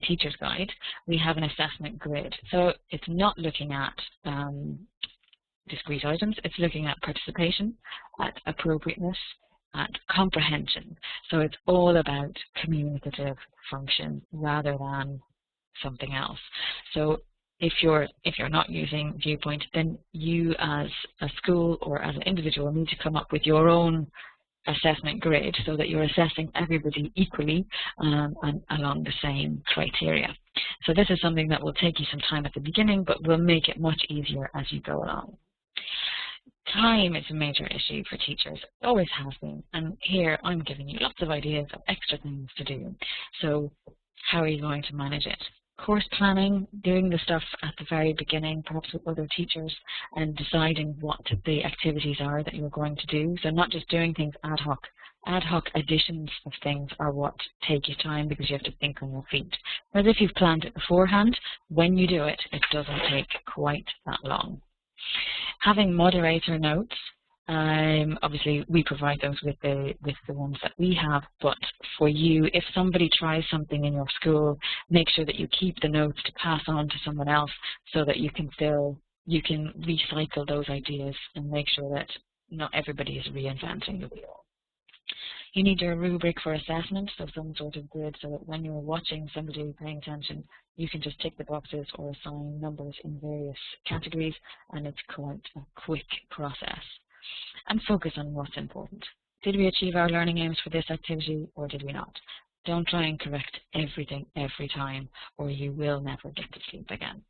Teacher's Guide, we have an assessment grid. So it's not looking at discrete items, it's looking at participation, at appropriateness, at comprehension. So it's all about communicative function rather than something else. So if you're not using Viewpoint, then you as a school or as an individual need to come up with your own assessment grid so that you're assessing everybody equally and along the same criteria. So this is something that will take you some time at the beginning, but will make it much easier as you go along. Time is a major issue for teachers, it always has been, and here I'm giving you lots of ideas of extra things to do. So how are you going to manage it? Course planning, doing the stuff at the very beginning, perhaps with other teachers, and deciding what the activities are that you're going to do. So not just doing things ad hoc. Ad hoc additions of things are what take you time because you have to think on your feet. Whereas if you've planned it beforehand, when you do it, it doesn't take quite that long. Having moderator notes, obviously we provide those with the ones that we have, but for you, if somebody tries something in your school, make sure that you keep the notes to pass on to someone else so that you can recycle those ideas and make sure that not everybody is reinventing the wheel. You need a rubric for assessment, so some sort of grid, so that when you're watching somebody paying attention, you can just tick the boxes or assign numbers in various categories, and it's quite a quick process. And focus on what's important. Did we achieve our learning aims for this activity or did we not? Don't try and correct everything every time or you will never get to sleep again.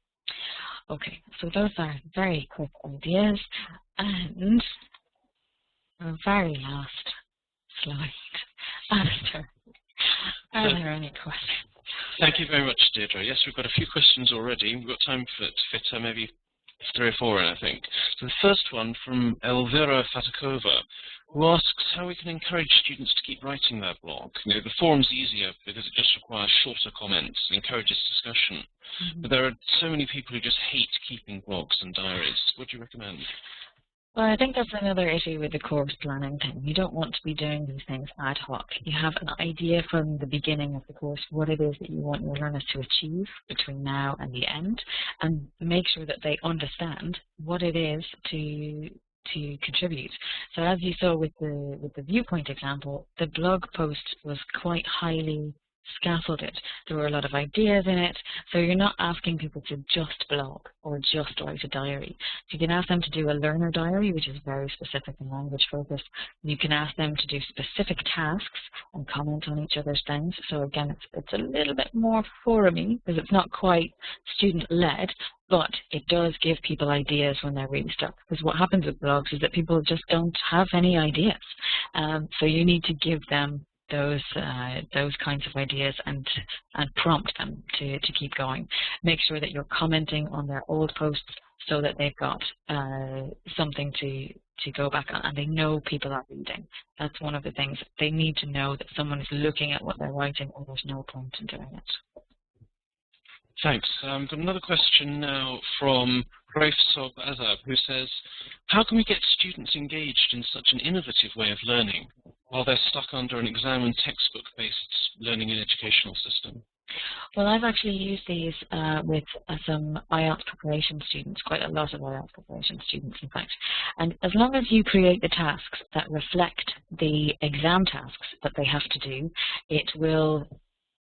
Okay, so those are very quick ideas. And our very last slide. Alistair, are there any questions? Thank you very much, Deirdre. Yes, we've got a few questions already. We've got time to fit maybe 3 or 4 in, I think. So the first one from Elvira Fatakova, who asks how we can encourage students to keep writing their blog. You know, the forum's easier because it just requires shorter comments, encourages discussion. But there are so many people who just hate keeping blogs and diaries. What do you recommend? Well, I think that's another issue with the course planning thing. You don't want to be doing these things ad hoc. You have an idea from the beginning of the course what it is that you want your learners to achieve between now and the end, and make sure that they understand what it is to contribute. So as you saw with the Viewpoint example, the blog post was quite highly scaffolded. There were a lot of ideas in it, so you're not asking people to just blog or just write a diary. You can ask them to do a learner diary, which is very specific and language focused. You can ask them to do specific tasks and comment on each other's things. So again, it's a little bit more forumy because it's not quite student-led, but it does give people ideas when they're really stuck. Because what happens with blogs is that people just don't have any ideas. So you need to give them those kinds of ideas and prompt them to keep going. Make sure that you're commenting on their old posts so that they've got something to go back on and they know people are reading. That's one of the things. They need to know that someone is looking at what they're writing or there's no point in doing it. Thanks. Got another question now from Rafe Sob Azab, who says, how can we get students engaged in such an innovative way of learning while they're stuck under an exam and textbook-based learning and educational system? Well, I've actually used these with some IELTS preparation students, quite a lot of IELTS preparation students, in fact. And as long as you create the tasks that reflect the exam tasks that they have to do, it will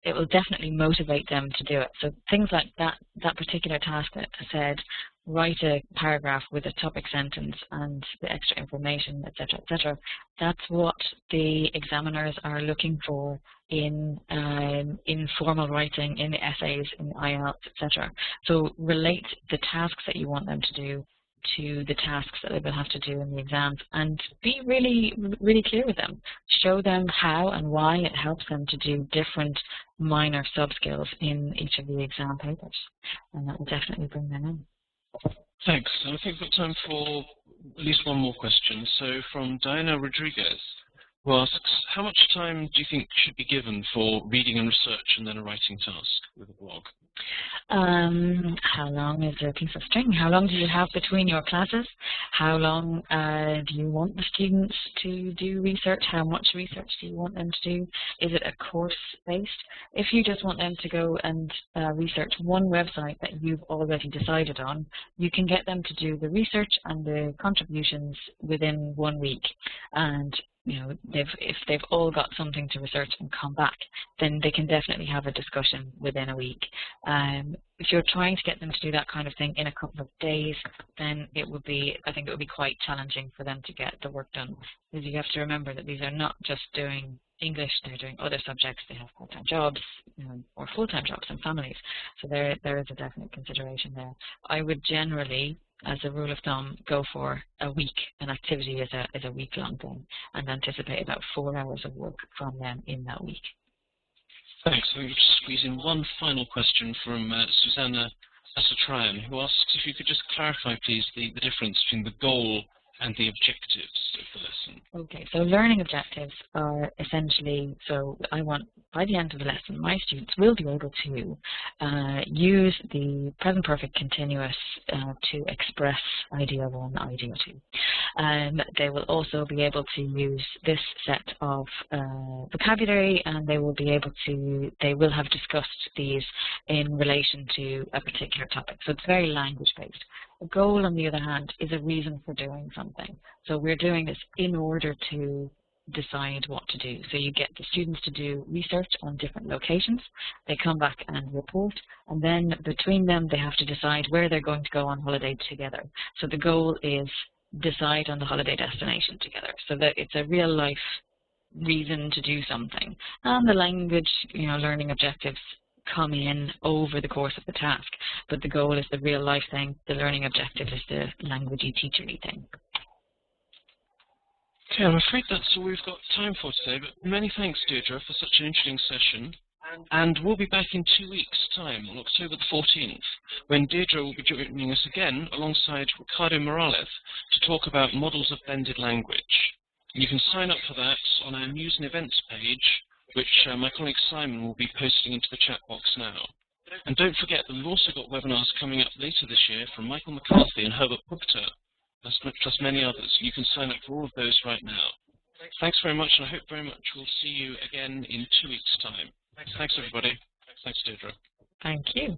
definitely motivate them to do it. So things like that particular task that said, write a paragraph with a topic sentence and the extra information, etc., etc. That's what the examiners are looking for in formal writing, in the essays, in IELTS, etc. So relate the tasks that you want them to do to the tasks that they will have to do in the exams, and be really, really clear with them. Show them how and why it helps them to do different minor sub-skills in each of the exam papers, and that will definitely bring them in. Thanks. I think we've got time for at least one more question. So from Diana Rodriguez, who asks, how much time do you think should be given for reading and research and then a writing task with a blog? How long is a piece of string? How long do you have between your classes? How long do you want the students to do research? How much research do you want them to do? Is it a course-based? If you just want them to go and research one website that you've already decided on, you can get them to do the research and the contributions within 1 week. And if they've all got something to research and come back, then they can definitely have a discussion within a week. If you're trying to get them to do that kind of thing in a couple of days, then I think it would be quite challenging for them to get the work done. Because you have to remember that these are not just doing English, they're doing other subjects, they have part-time jobs, or full-time jobs and families. So there is a definite consideration there. I would generally, as a rule of thumb, go for a week. An activity is a week-long thing, and anticipate about 4 hours of work from them in that week. Thanks. I'm going to squeeze in one final question from Susanna Asatrayan, who asks if you could just clarify, please, the difference between the goal and the objectives of the lesson. Okay, so learning objectives are essentially, so I want, by the end of the lesson, my students will be able to use the present perfect continuous to express idea 1, idea 2. They will also be able to use this set of vocabulary, and they will have discussed these in relation to a particular topic. So it's very language based. A goal, on the other hand, is a reason for doing something. So we're doing this in order to decide what to do. So you get the students to do research on different locations. They come back and report, and then between them they have to decide where they're going to go on holiday together. So the goal is decide on the holiday destination together, so that it's a real life reason to do something. And the language, learning objectives come in over the course of the task, but the goal is the real life thing, the learning objective is the languagey teachery thing. Okay, I'm afraid that's all we've got time for today, but many thanks, Deirdre, for such an interesting session. And we'll be back in 2 weeks' time, on October the 14th, when Deirdre will be joining us again alongside Ricardo Morales to talk about models of blended language. You can sign up for that on our news and events page, which my colleague Simon will be posting into the chat box now. And don't forget that we've also got webinars coming up later this year from Michael McCarthy and Herbert Bukta, plus many others. You can sign up for all of those right now. Thanks very much, and I hope very much we'll see you again in 2 weeks' time. Thanks, everybody. Thanks, Deirdre. Thank you.